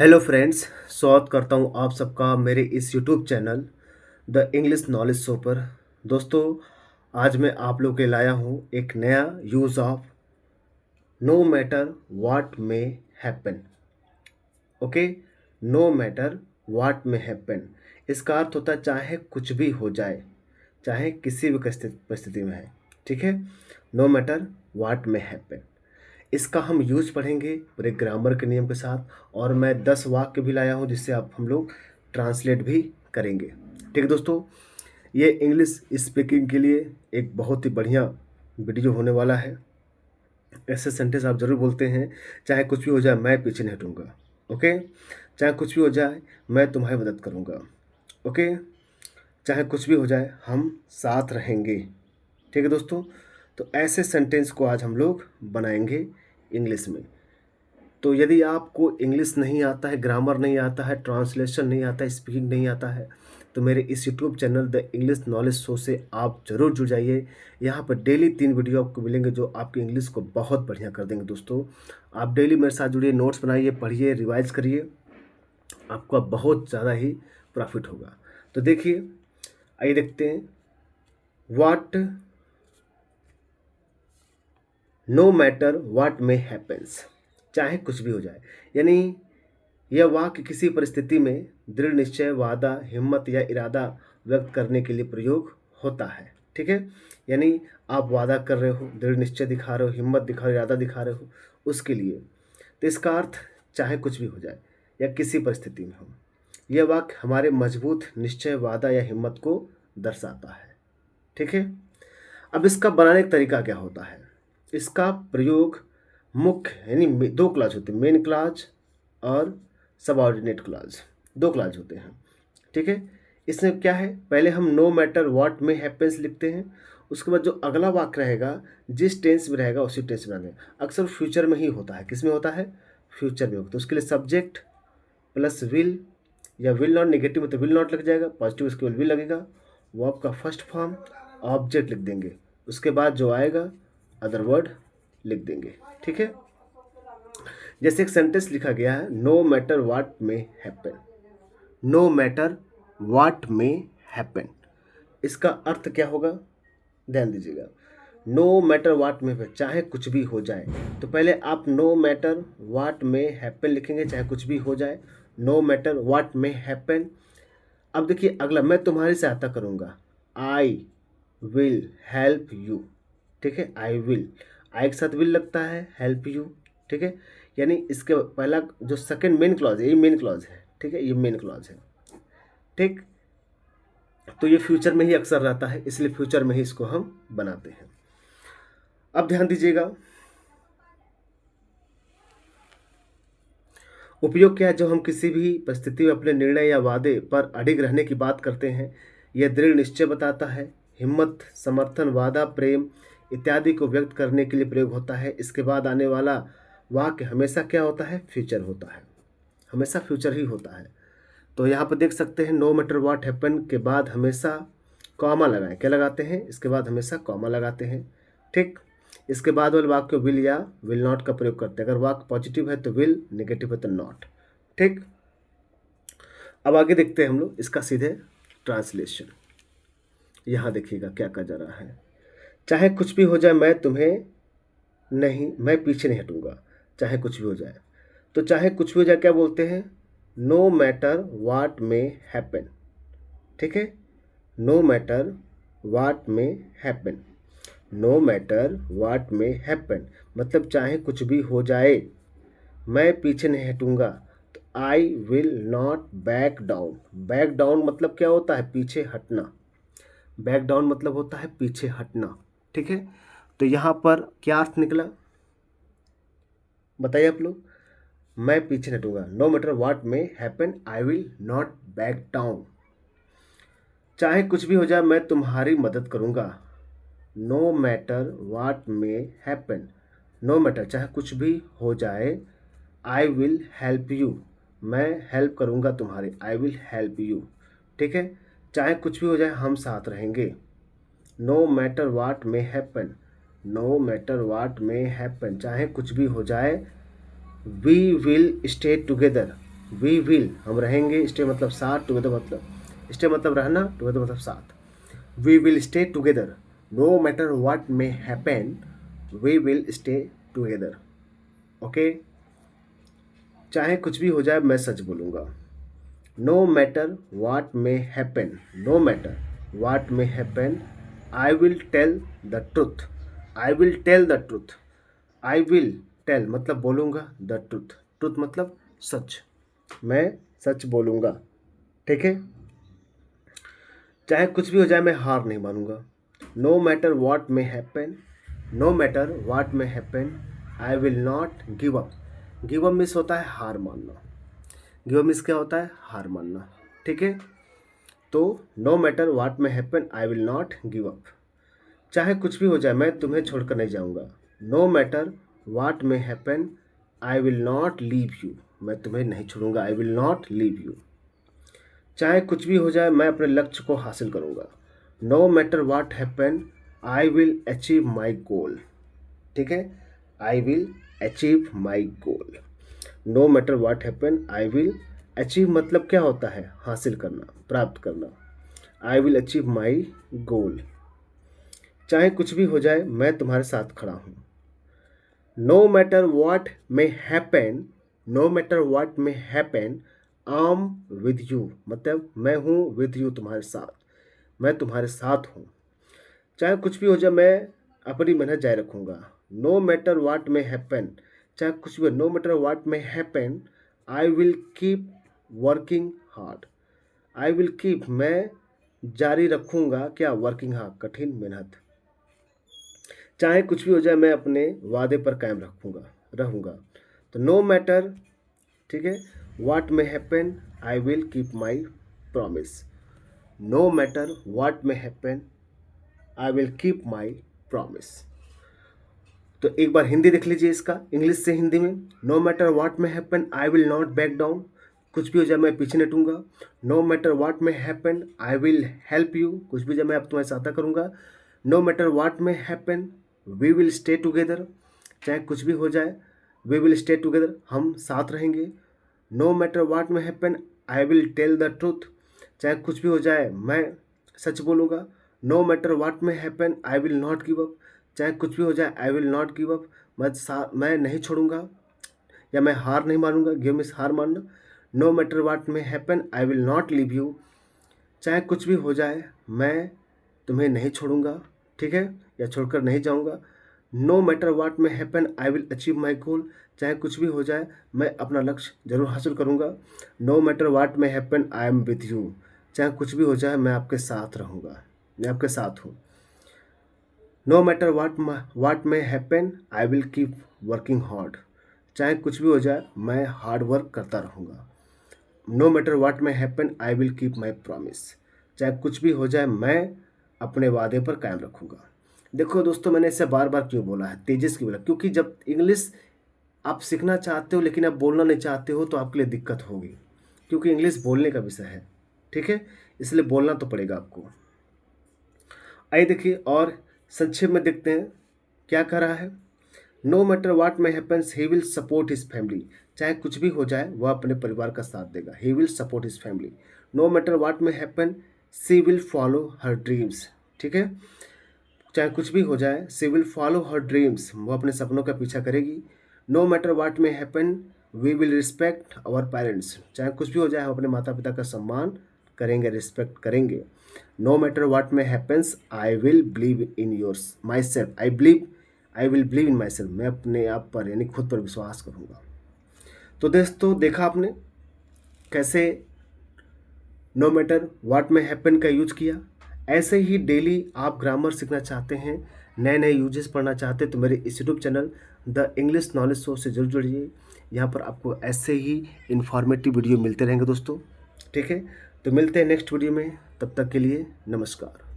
Hello friends, स्वागत करता हूँ आप सबका मेरे इस YouTube channel the English knowledge show पर। दोस्तों, आज मैं आप लोग के लाया हूँ एक नया use of no matter what may happen. Okay, no matter what may happen, इसका अर्थ होता है चाहे कुछ भी हो जाए, चाहे किसी भी परिस्थिति में है। ठीक है, no matter what may happen, इसका हम यूज पढ़ेंगे पूरे ग्रामर के नियम के साथ। और मैं 10 वाक्य भी लाया हूँ जिससे आप हम लोग ट्रांसलेट भी करेंगे। ठीक है दोस्तों, ये इंग्लिश स्पीकिंग के लिए एक बहुत ही बढ़िया वीडियो होने वाला है। ऐसे सेंटेंस आप ज़रूर बोलते हैं, चाहे कुछ भी हो जाए मैं पीछे नहीं हटूँगा। ओके, चाहे कुछ भी हो जाए मैं तुम्हारी मदद करूँगा। ओके, चाहे कुछ भी हो जाए हम साथ रहेंगे। ठीक है दोस्तों, तो ऐसे सेंटेंस को आज हम लोग बनाएंगे इंग्लिश में। तो यदि आपको इंग्लिश नहीं आता है, ग्रामर नहीं आता है, ट्रांसलेशन नहीं आता है, स्पीकिंग नहीं आता है, तो मेरे इस YouTube channel the English knowledge show से आप ज़रूर जुड़ जाइए। यहाँ पर डेली 3 वीडियो आपको मिलेंगे जो आपकी इंग्लिश को बहुत बढ़िया कर देंगे। दोस्तों, आप डेली मेरे साथ जुड़िए, नोट्स बनाइए, पढ़िए, रिवाइज करिए, आपका बहुत ज़्यादा ही प्रॉफिट होगा। तो देखिए, आइए देखते हैं। What no matter what may happens, चाहे कुछ भी हो जाए, यानी यह वाक्य किसी परिस्थिति में दृढ़ निश्चय, वादा, हिम्मत या इरादा व्यक्त करने के लिए प्रयोग होता है। ठीक है, यानी आप वादा कर रहे हो, दृढ़ निश्चय दिखा रहे हो, हिम्मत दिखा रहे हो, इरादा दिखा रहे हो उसके लिए। तो इसका अर्थ चाहे कुछ भी हो जाए या किसी परिस्थिति में हो, यह वाक्य हमारे मजबूत निश्चय, वादा या हिम्मत को दर्शाता है। ठीक है, अब इसका बनाने का तरीका क्या होता है? इसका प्रयोग मुख्य यानी 2 क्लास होते हैं, मेन क्लास और सबऑर्डिनेट क्लाज, 2 क्लाज होते हैं। ठीक है, इसमें क्या है, पहले हम नो मैटर व्हाट में हैपेंस लिखते हैं, उसके बाद जो अगला वाक्य रहेगा जिस टेंस में रहेगा उसी टेंस में रहेगा। अक्सर फ्यूचर में ही होता है। किस में होता है? फ्यूचर में होता है। तो उसके लिए सब्जेक्ट प्लस विल या विल नॉट, नेगेटिव में तो विल नॉट लग जाएगा, पॉजिटिव उसके बाद विल लगेगा, वो आपका फर्स्ट फॉर्म ऑब्जेक्ट लिख देंगे, उसके बाद जो आएगा अदर वर्ड लिख देंगे। ठीक है, जैसे एक सेंटेंस लिखा गया है, no matter what may happen, no matter what may happen, इसका अर्थ क्या होगा? ध्यान दीजिएगा, नो मैटर व्हाट में, चाहे कुछ भी हो जाए। तो पहले आप no matter what may happen लिखेंगे, चाहे कुछ भी हो जाए, no matter what may happen. अब देखिए अगला, मैं तुम्हारी सहायता करूंगा, आई विल हेल्प यू। ठीक है, आई विल, आई के साथ विल लगता है, हेल्प यू। ठीक है, यानी इसके पहला जो सेकंड मेन क्लॉज है, ये मेन क्लॉज है। ठीक है, ये मेन क्लॉज है। ठीक, तो ये फ्यूचर में ही अक्सर रहता है, इसलिए फ्यूचर में ही इसको हम बनाते हैं। अब ध्यान दीजिएगा, उपयोग क्या है? जब हम किसी भी परिस्थिति में अपने निर्णय या वादे पर अडिग रहने की बात करते हैं, यह दृढ़ निश्चय बताता है। हिम्मत, समर्थन, वादा, प्रेम इत्यादि को व्यक्त करने के लिए प्रयोग होता है। इसके बाद आने वाला वाक्य हमेशा क्या होता है? फ्यूचर होता है, हमेशा फ्यूचर ही होता है। तो यहाँ पर देख सकते हैं, नो मैटर व्हाट हैपन के बाद हमेशा कॉमा लगाएं। क्या लगाते हैं? इसके बाद हमेशा कॉमा लगाते हैं। ठीक, इसके बाद वाले वाक्य विल या विल नॉट का प्रयोग करते हैं। अगर वाक्य पॉजिटिव है तो विल, नेगेटिव है तो नॉट। ठीक, अब आगे देखते हैं हम लोग इसका सीधे ट्रांसलेशन। यहाँ देखिएगा क्या कहा जा रहा है, चाहे कुछ भी हो जाए मैं पीछे नहीं हटूंगा, चाहे कुछ भी हो जाए। तो चाहे कुछ भी हो जाए क्या बोलते हैं? No matter what may happen. ठीक है, no matter what may happen, no matter what may happen मतलब चाहे कुछ भी हो जाए मैं पीछे नहीं हटूंगा। तो आई will not back down, back down मतलब क्या होता है? पीछे हटना। बैक डाउन मतलब होता है पीछे हटना। ठीक है, तो यहाँ पर क्या अर्थ निकला बताइए आप लोग? मैं पीछे नहीं हटूंगा, no matter what may happen I will not back down. चाहे कुछ भी हो जाए मैं तुम्हारी मदद करूंगा, no matter what may happen, no matter चाहे कुछ भी हो जाए, आई विल हेल्प यू, मैं हेल्प करूंगा तुम्हारी, आई विल हेल्प यू। ठीक है, चाहे कुछ भी हो जाए हम साथ रहेंगे, no matter what may happen, no matter what may happen चाहे कुछ भी हो जाए, we will stay together, we will हम रहेंगे, स्टे मतलब साथ, टुगेदर मतलब स्टे मतलब रहना, टुगेदर मतलब साथ। We will stay together, no matter what may happen, we will stay together. Okay, चाहे कुछ भी हो जाए मैं सच बोलूँगा। No matter what may happen, no matter what may happen, I will tell the truth, I will tell the truth. I will tell मतलब बोलूँगा, द ट्रुथ, ट्रुथ मतलब सच, मैं सच बोलूँगा। ठीक है, चाहे कुछ भी हो जाए मैं हार नहीं मानूंगा। No matter what may happen, no matter what may happen, I will not give up. Give up miss होता है हार मानना, गिव अप मिस क्या होता है, हार मानना। ठीक है, तो no matter what may happen I will not give up. चाहे कुछ भी हो जाए मैं तुम्हें छोड़कर नहीं जाऊंगा। No matter what may happen I will not leave you, मैं तुम्हें नहीं छोड़ूंगा, I will not leave you. चाहे कुछ भी हो जाए मैं अपने लक्ष्य को हासिल करूंगा। No matter what happen I will achieve my goal. ठीक है, I will achieve my goal. No matter what happen I will achieve मतलब क्या होता है, हासिल करना, प्राप्त करना। I will achieve my goal. चाहे कुछ भी हो जाए मैं तुम्हारे साथ खड़ा हूँ। No matter what may happen, no matter what may happen, आम विद यू मतलब मैं हूँ, विद यू तुम्हारे साथ, मैं तुम्हारे साथ हूँ। चाहे कुछ भी हो जाए मैं अपनी मेहनत जारी रखूँगा। No matter what may happen, चाहे कुछ भी, no matter what may happen, I will keep working hard. I will keep मैं जारी रखूँगा क्या, वर्किंग हार्ड कठिन मेहनत। चाहे कुछ भी हो जाए मैं अपने वादे पर कायम रहूँगा। तो नो मैटर, ठीक है, what may happen I will keep my promise. No matter what may happen I will keep my promise. तो एक बार हिंदी देख लीजिए इसका, इंग्लिश से हिंदी में। No matter what may happen I will not back down, कुछ भी हो जाए मैं पीछे नहीं हटूंगा। No matter what may happen I will help you, कुछ भी जाए मैं अब तुम्हारी सहायता करूंगा। No matter what may happen we will stay together, चाहे कुछ भी हो जाए वी विल स्टे टुगेदर, हम साथ रहेंगे। No matter what may happen I will tell the truth, चाहे कुछ भी हो जाए मैं सच बोलूँगा। No matter what may happen I will not give up, चाहे कुछ भी हो जाए I will not give up, मैं नहीं छोड़ूंगा या मैं हार नहीं मानूंगा, गिव मीन्स हार मानना। No matter what may happen I will not leave you, चाहे कुछ भी हो जाए मैं तुम्हें नहीं छोड़ूंगा, ठीक है, या छोड़कर नहीं जाऊंगा। No matter what may happen I will achieve my goal, चाहे कुछ भी हो जाए मैं अपना लक्ष्य जरूर हासिल करूंगा। No matter what may happen I am with you, चाहे कुछ भी हो जाए मैं आपके साथ रहूँगा, मैं आपके साथ हूँ। No matter what may happen I will keep working hard, चाहे कुछ भी हो जाए मैं हार्ड वर्क करता रहूँगा। No matter what may happen I will keep my promise, चाहे कुछ भी हो जाए मैं अपने वादे पर कायम रखूँगा। देखो दोस्तों, मैंने इसे बार बार क्यों बोला है, तेजस की बोला, क्योंकि जब इंग्लिश आप सीखना चाहते हो लेकिन आप बोलना नहीं चाहते हो तो आपके लिए दिक्कत होगी, क्योंकि इंग्लिश बोलने का विषय है। ठीक है, इसलिए बोलना तो पड़ेगा आपको। आइए देखिए और संक्षेप में देखते हैं क्या कह रहा है। No matter what may happens he will support his family, चाहे कुछ भी हो जाए वह अपने परिवार का साथ देगा। He will support his family. No matter what may happen she will follow her dreams, ठीक है, चाहे कुछ भी हो जाए she will follow her dreams, वो अपने सपनों का पीछा करेगी। No matter what may happen we will respect our parents, चाहे कुछ भी हो जाए हम अपने माता पिता का सम्मान करेंगे, रिस्पेक्ट करेंगे। No matter what may happens I will believe in yours myself, I will believe in myself, मैं अपने आप पर यानी खुद पर विश्वास करूँगा। तो दोस्तों देखा आपने कैसे no matter what may happen का यूज किया। ऐसे ही डेली आप ग्रामर सीखना चाहते हैं, नए नए यूजेस पढ़ना चाहते हैं तो मेरे इस YouTube channel the English knowledge show से जरूर जुड़िए। यहाँ पर आपको ऐसे ही इन्फॉर्मेटिव वीडियो मिलते रहेंगे दोस्तों। ठीक है, तो मिलते हैं नेक्स्ट वीडियो में, तब तक के लिए नमस्कार।